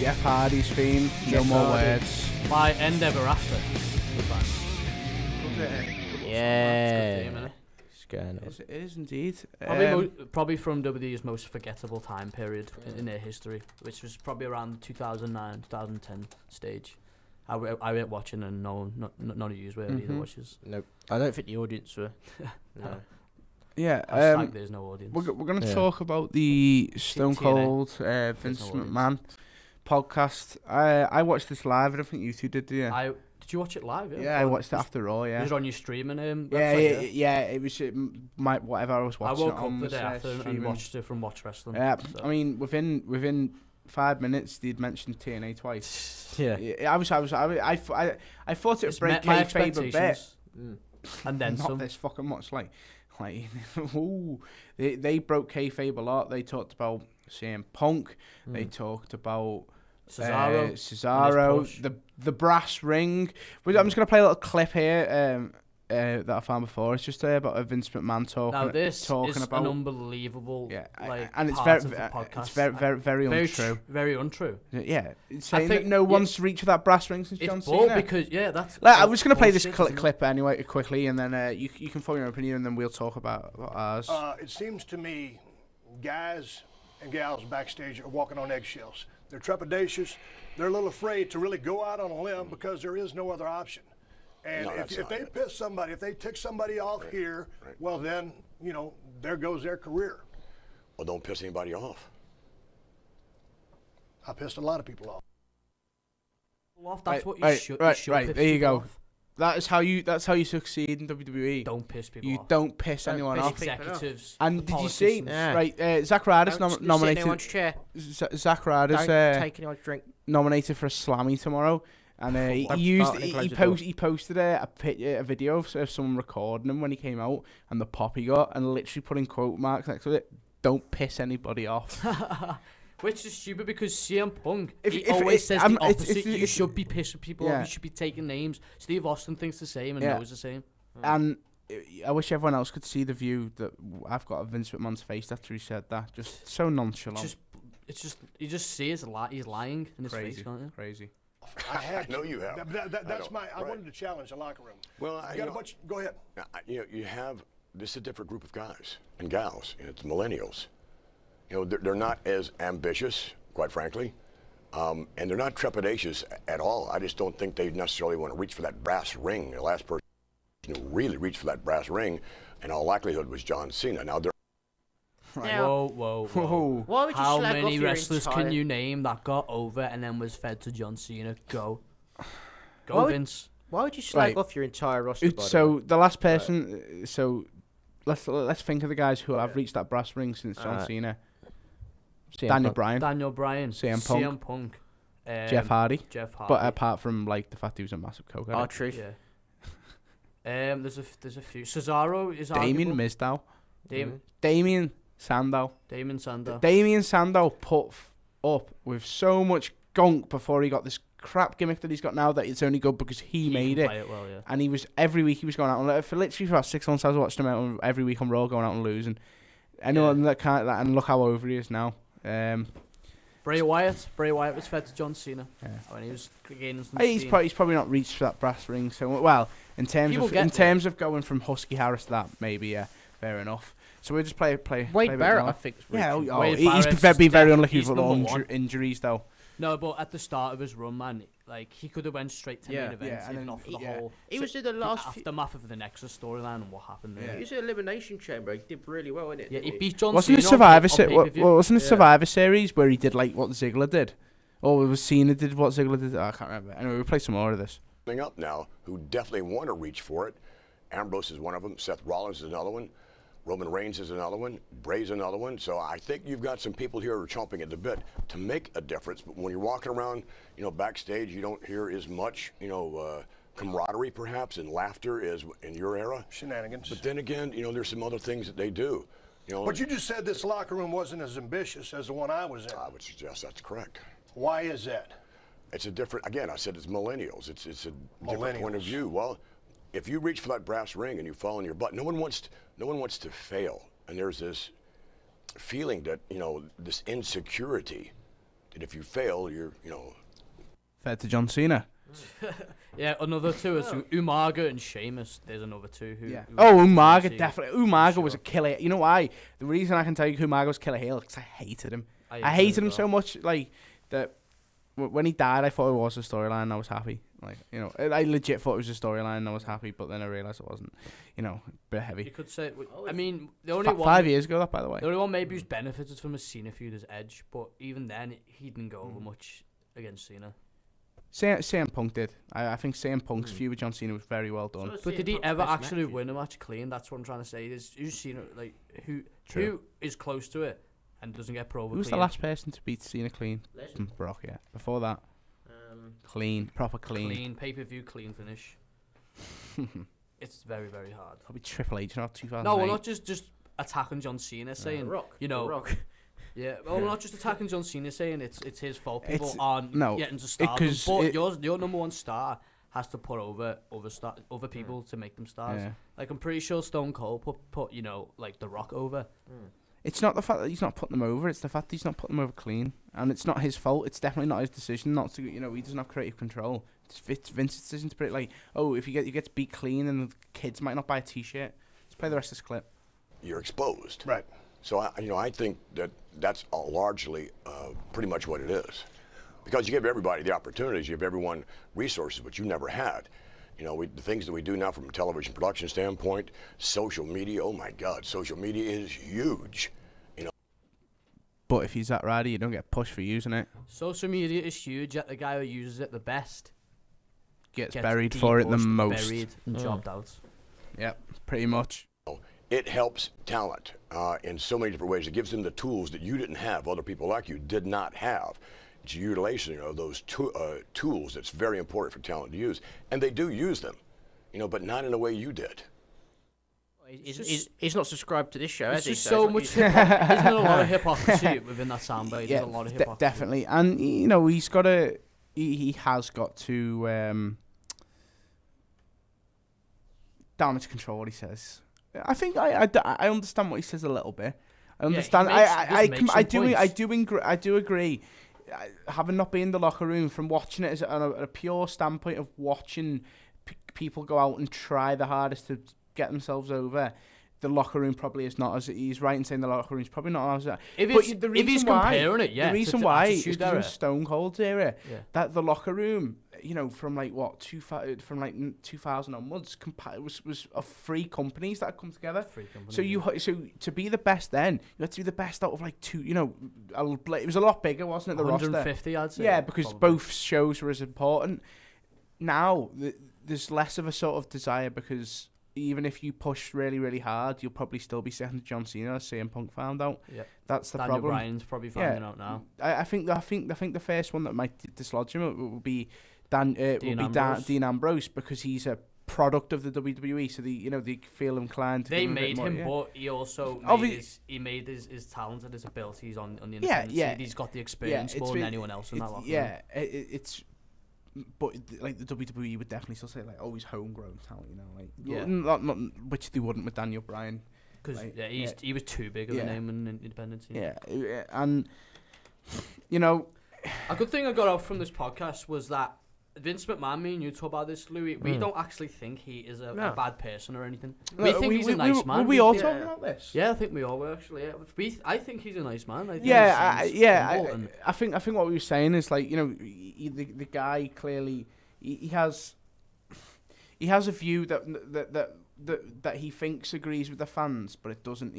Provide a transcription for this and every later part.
Jeff Hardy's theme. No more words. By End Ever After. Yeah. It is indeed. Probably from WWE's most forgettable time period in their history, which was probably around the 2009, 2010 stage. I went watching and none of you were either watches. Nope. I don't think the audience were. No. Yeah. There's no audience. We're going to talk about the Stone Cold Vince McMahon podcast. I watched this live. I don't think you two did you? Did you watch it live? Yeah, I watched it after Raw. Yeah. Was it on your streaming website? Yeah. It was whatever I was watching. I woke up the day after and watched it from Watch Wrestling. Yeah. So. I mean, within 5 minutes, they'd mentioned TNA twice. Yeah. I thought it would break kayfabe a bit. And then not some. this fucking much. Like, ooh, they broke kayfabe a lot. They talked about CM Punk. They talked about Cesaro, the brass ring. I'm just gonna play a little clip here that I found before. It's just about Vince McMahon talking. Now this talking is about an unbelievable, and it's very untrue. Very untrue. Yeah, saying that no one's reached for that brass ring since John Cena. Because that's. I was gonna play this clip anyway quickly, and then you can form your opinion, and then we'll talk about ours. It seems to me, guys and gals backstage are walking on eggshells. They're trepidatious. They're a little afraid to really go out on a limb because there is no other option. And if they piss somebody, if they tick somebody off here, well then, there goes their career. Well, don't piss anybody off. I pissed a lot of people off. That's what you should. Right. There you go. That's how you succeed in WWE. Don't piss people off. You don't piss anyone off. Executives. And did you see? Right, Zack Ryder's nominated. Zack Ryder's nominated for a Slammy tomorrow, and he posted a video of someone recording him when he came out, and the pop he got, and literally putting quote marks next to it. Don't piss anybody off. Which is stupid because CM Punk always says the opposite. You should be pissing people off. You should be taking names. Steve Austin thinks the same and knows the same. And I wish everyone else could see the view that I've got of Vince McMahon's face after he said that. Just so nonchalant. You just see he's lying in his face, can't you? Crazy. I know you have. I wanted to challenge the locker room. Well, you got a bunch. Go ahead. You have this is a different group of guys and gals. It's millennials. They're not as ambitious, quite frankly, and they're not trepidatious at all. I just don't think they necessarily want to reach for that brass ring. The last person who really reached for that brass ring, in all likelihood, was John Cena. Now they're Whoa. Why would you How slag many off your wrestlers entire... can you name that got over and then was fed to John Cena? Go, Vince. Why would you slag off your entire roster? So the last person. So let's think of the guys who have reached that brass ring since John Cena. Daniel Bryan, CM Punk, Jeff Hardy. But apart from the fact he was a massive coke addict. Truth. Yeah. There's a few. Cesaro is Damien Mizdow. Damien Sandow. Damien Sandow put up with so much gunk before he got this crap gimmick that he's got now that it's only good because he made it. Play it well, yeah. And every week he was going out and for about 6 months I was watching him out every week on Raw going out and losing. Anyone that can't and look how over he is now. Bray Wyatt was fed to John Cena when he was gaining some he's probably not reached for that brass ring. So in terms of going from Husky Harris to that, maybe fair enough. So we'll just play Wade Barrett, I think. He's very unlucky with all injuries though. No, but at the start of his run, man, he could have went straight to main event and not for the whole. He was in the last aftermath of the Nexus storyline and what happened there. He was in Elimination Chamber. He did really well in it. Yeah, he beat John Cena. Wasn't it Survivor Series where he did what Ziggler did, or was Cena did what Ziggler did? I can't remember. Anyway, we'll play some more of this. Up now, who definitely want to reach for it. Ambrose is one of them. Seth Rollins is another one. Roman Reigns is another one. Bray's another one. So I think you've got some people here who are chomping at the bit to make a difference. But when you're walking around, backstage, you don't hear as much, camaraderie perhaps and laughter as in your era. Shenanigans. But then again, there's some other things that they do. But you just said this locker room wasn't as ambitious as the one I was in. I would suggest that's correct. Why is that? It's a different. Again, I said it's millennials. It's a different point of view. Well, if you reach for that brass ring and you fall on your butt, no one wants to fail. And there's this feeling that, this insecurity that if you fail, you're, Fed to John Cena. Yeah, another two is Umaga and Sheamus. There's another two who. Yeah. Umaga definitely. Umaga was a killer. You know why? The reason I can tell you Umaga was killer heel because I hated him. I hated him so much, like that. When he died, I thought it was a storyline. And I was happy. Like, I legit thought it was a storyline. And I was happy, but then I realized it wasn't. A bit heavy. You could say. I mean, the only one 5 years ago, that by the way. The only one maybe who's benefited from a Cena feud is Edge, but even then, he didn't go over much against Cena. CM Punk did. I think CM Punk's feud with John Cena was very well done. But did he ever actually win a match clean? That's what I'm trying to say. Who's Cena, like, who is close to it and doesn't get pro over clean? Who's the last person to beat Cena clean? Brock, yeah. Before that, clean, proper clean. Clean, pay-per-view, clean finish. It's very, very hard. Probably Triple H, 2008. No, we're not just attacking John Cena, saying, Rock. The Rock. Yeah, well, we're not just attacking John Cena, saying it's his fault. People aren't getting to stardom. But your number one star has to put over people to make them stars. Yeah. Like, I'm pretty sure Stone Cold put like The Rock over. It's not the fact that he's not putting them over. It's the fact that he's not putting them over clean, and it's not his fault. It's definitely not his decision not to. He doesn't have creative control. It's Vince's decision to put it like, if you get beat clean, and the kids might not buy a T-shirt. Let's play the rest of this clip. You're exposed. Right. So I think that's largely pretty much what it is, because you give everybody the opportunities, you give everyone resources, which you never had. The things that we do now from a television production standpoint, social media. Oh my God, social media is huge. But if he's that rider, you don't get pushed for using it. Social media is huge. Yet the guy who uses it the best gets buried for it the most. Buried and jobbed out. Yep, pretty much. It helps talent in so many different ways. It gives them the tools that you didn't have, other people like you did not have. It's utilization of those tools that's very important for talent to use. And they do use them, but not in a way you did. He's not subscribed to this show, has he? There's so much isn't there a lot of hypocrisy within that soundbite? There's a lot of hypocrisy. Definitely. And, he's got to... He has got to... damage control what he says. I think I understand what he says a little bit. I understand. I do agree. Having not been in the locker room, from watching it as a pure standpoint of watching people go out and try the hardest to get themselves over, the locker room probably is not as. He's right in saying the locker room's probably not as. If he's comparing it, the reason why is because in Stone Cold's era, that the locker room, from like 2000 onwards, was of free companies that had come together. So to be the best then, you had to be the best out of like two. It was a lot bigger, wasn't it? The 150, roster? I'd say. Yeah, because both shows were as important. Now there's less of a sort of desire, because even if you push really, really hard, you'll probably still be second to John Cena, as CM Punk found out. Yeah, that's the Daniel problem. Bryan's probably finding out now. I think the first one that might dislodge him will be Dean Ambrose, because he's a product of the WWE. So they feel inclined. They made him, but he also made his talent and his abilities on the independent scene. He's got the experience more than anyone else in that locker room. Yeah, it's. But like the WWE would definitely still say like, he's homegrown talent, not which they wouldn't with Daniel Bryan, because he was too big of a name in independent scene. Yeah, and a good thing I got out from this podcast was that Vince McMahon, me and you talk about this, Louis. We don't actually think he is a bad person or anything. We think he's a nice man. Were we all talking about this? Yeah, I think we all were actually. Yeah. I think he's a nice man. I think I think what we were saying is like, the guy clearly he has a view that he thinks agrees with the fans, but it doesn't.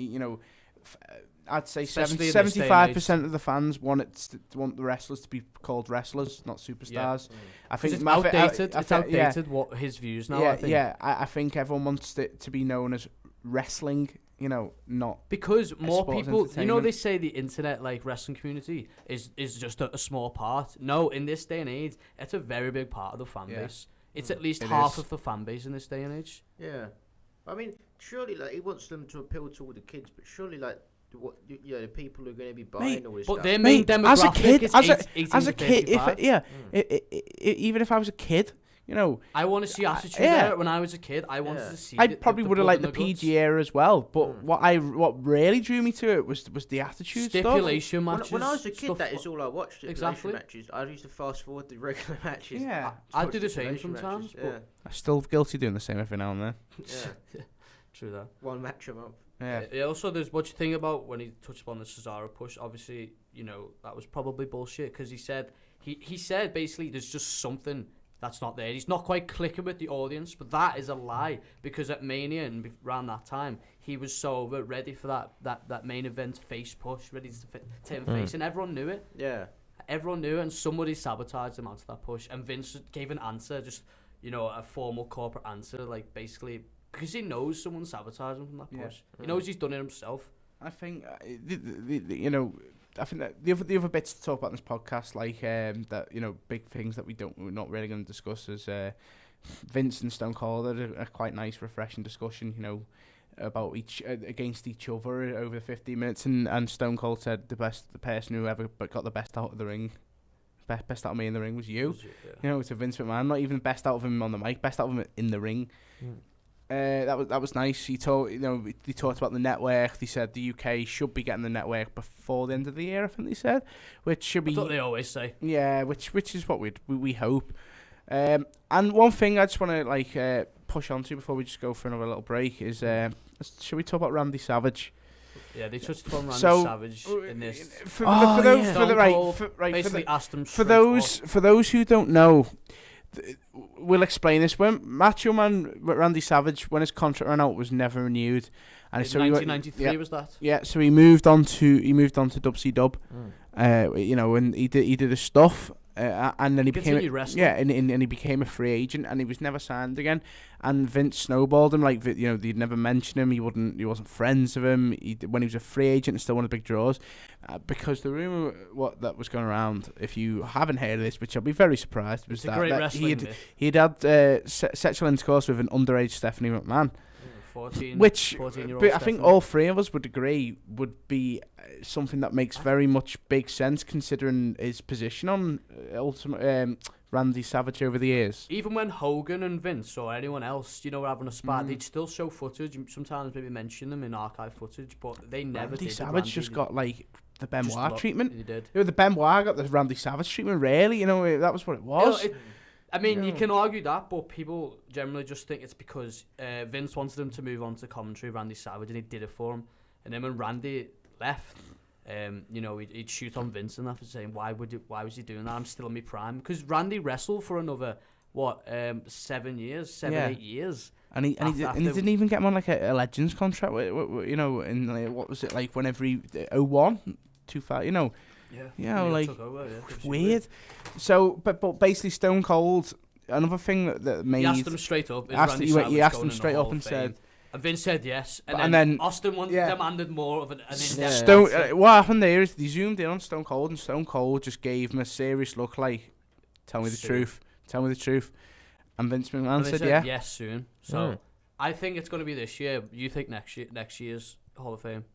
I'd say 75% of the fans want the wrestlers to be called wrestlers, not superstars. Yeah. I think it's outdated. It's outdated. What his views now. I think everyone wants it to be known as wrestling. Not because more people. They say the internet, like wrestling community, is just a small part. No, in this day and age, it's a very big part of the fan base. It's at least half of the fan base in this day and age. Yeah, I mean, surely he wants them to appeal to all the kids, but surely the people who are going to be buying all this stuff. But their main demographic as a kid, even if I was a kid, You know, I want to see attitude there. When I was a kid, I wanted to see. I probably would have liked the PG era as well, but what really drew me to it was the attitude stipulation stuff. matches. When I was a kid, that is all I watched. Stipulation exactly. matches. I used to fast forward the regular matches. Yeah, I'd do the same sometimes. But I'm still guilty doing the same every now and then. Yeah. True that. One match a month. Yeah. Also, there's what you think about when he touched upon the Cesaro push. Obviously, that was probably bullshit because he said basically there's just something that's not there. He's not quite clicking with the audience, but that is a lie because at Mania and around that time, he was so ready for that main event face push, ready to turn face, and everyone knew it. Yeah. Everyone knew it, and somebody sabotaged him onto that push, and Vince gave an answer, just a formal corporate answer, like basically. Because he knows someone sabotaged him from that push. He knows he's done it himself. I think, I think that the other bits to talk about in this podcast, like that, big things that we're not really going to discuss, is Vince and Stone Cold had a quite nice, refreshing discussion, about against each other over 15 minutes, and Stone Cold said the person who ever got the best out of the ring. Best out of me in the ring was you. To Vince McMahon, not even the best out of him on the mic, best out of him in the ring. That was nice. He talked about the network. They said the UK should be getting the network before the end of the year. I think they said, which should be. That's what they always say. Yeah, which is what we hope. And one thing I just want to push on to before we just go for another little break is should we talk about Randy Savage? Yeah, they touched upon Randy Savage in this. For those who don't know. We'll explain this. When Macho Man Randy Savage, when his contract ran out, was never renewed, and so 1993 was that? Yeah, so he moved on to WCW. And he did his stuff, and then he became and he became a free agent, and he was never signed again. And Vince snowballed him, they'd never mention him. He wasn't friends with him. When he was a free agent, and still one of the big draws, because the rumor that was going around, if you haven't heard of this, which I'll be very surprised, was that he'd had sexual intercourse with an underage Stephanie McMahon. 14-year-old I think all three of us would agree would be something that makes very much big sense considering his position on Randy Savage over the years. Even when Hogan and Vince or anyone else, were having a spat, they'd still show footage, sometimes maybe mention them in archive footage, but they never did. Randy Savage just got the Benoit treatment. He did. The Benoit got the Randy Savage treatment, really. That was what it was. You can argue that, but people generally just think it's because Vince wanted him to move on to commentary, Randy Savage, and he did it for him. And then when Randy left, he'd shoot on Vince and after saying, why was he doing that? I'm still in my prime. Because Randy wrestled for another, 7 years, 8 years. And he didn't even get him on a Legends contract, in what was it, whenever he, 01, 2000, weird. So, but basically, Stone Cold. Another thing that made he asked him straight up. He asked him straight up and said, and Vince said yes, and then Austin demanded more of an in-depth. What happened there is they zoomed in on Stone Cold, and Stone Cold just gave him a serious look, "Tell me the truth, tell me the truth." And Vince McMahon said, "Yeah, yes, soon." So I think it's going to be this year. You think next year's Hall of Fame?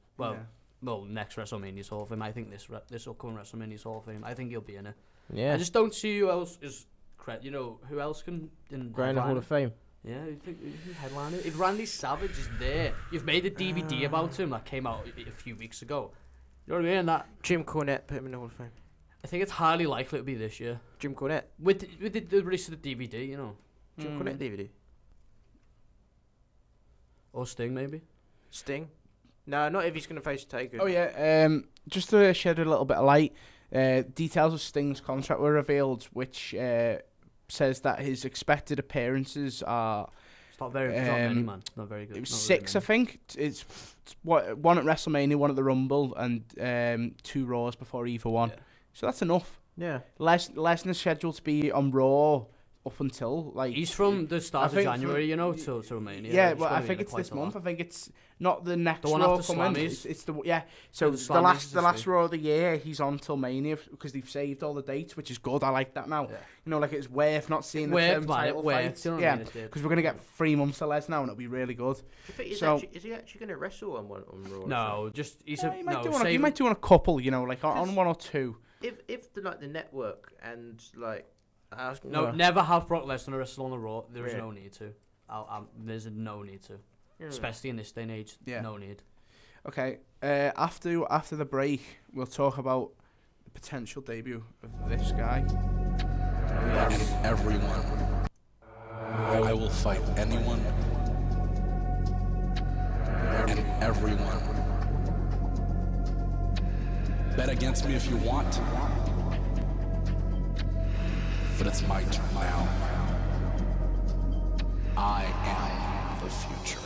Well, next WrestleMania's Hall of Fame. I think this upcoming WrestleMania's Hall of Fame. I think he'll be in it. Yeah. I just don't see who else is who else can go in the Hall of Fame. Yeah, who headline it? If Randy Savage is there, you've made a DVD about him that came out a few weeks ago. You know what I mean? That Jim Cornette put him in the Hall of Fame. I think it's highly likely it'll be this year. Jim Cornette with the release of the DVD, Jim Cornette DVD. Or Sting maybe. Sting. No, not if he's going to face Taker. Oh yeah, just to shed a little bit of light, details of Sting's contract were revealed, which says that his expected appearances are. It's not very many, man. Not very good. It was 6, I think. It's one at WrestleMania, one at the Rumble, and 2 Raws before either one. Yeah. So that's enough. Yeah. Lesnar's scheduled to be on Raw up until he's from the start of January, till Romania. Yeah, well, I think it's this month. I think it's not the next Raw coming. It's the So the last Raw of the year, he's on till Mania because they've saved all the dates, which is good. I like that now. Yeah. It's worth not seeing the title fight. Yeah, because we're gonna get 3 months of Lesnar, and it'll be really good. Is he actually gonna wrestle on Raw? No, just he might do on a couple. On 1 or 2. If the network and No, never have Brock Lesnar wrestle on the Raw. There is no need to. There's no need to. Especially in this day and age. Yeah. No need. Okay. After the break, we'll talk about the potential debut of this guy. Yes. Everyone. I will fight anyone and everyone. Bet against me if you want. But it's my turn now. I am the future.